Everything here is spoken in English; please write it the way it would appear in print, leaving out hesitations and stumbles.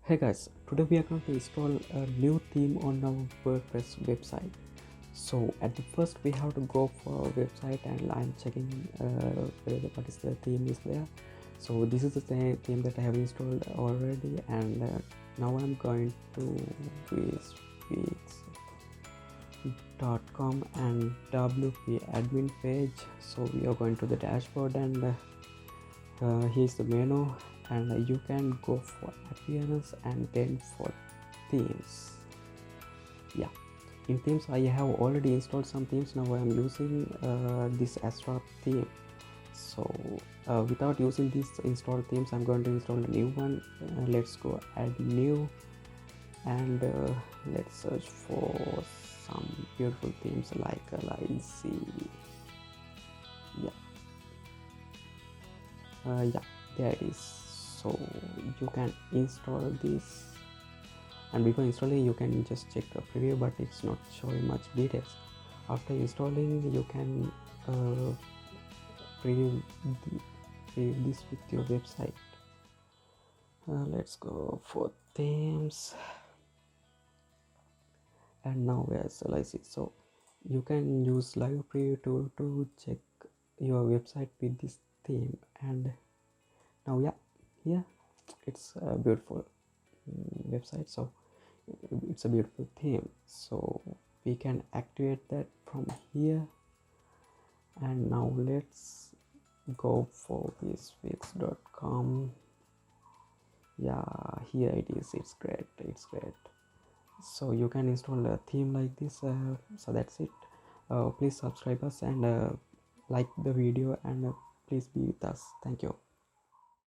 Hey guys, today we are going to install a new theme on our WordPress website. So at the first we have to go for our website and I'm checking what is the theme is there. So this is the same theme that I have installed already, and now I'm going to speaks.com and WP admin page. So we are going to the dashboard, and here's the menu, and you can go for appearance and then for themes. Yeah, in themes I have already installed some themes. Now I am using this Astra theme. So without using these installed themes, I'm going to install a new one. Let's go add new, and let's search for some beautiful themes like lazy. Yeah, there it is. So you can install this, and before installing you can just check a preview, but it's not showing much details. After installing you can preview this with your website. Let's go for themes, and now where's lazy. So you can use live preview tool to check your website with this theme. And now here it's a beautiful website. So it's a beautiful theme, so we can activate that from here. And now let's go for thisfix.com. Yeah, here it is. It's great. So you can install a theme like this. So that's it. Please subscribe us and like the video, and please be with us. Thank you.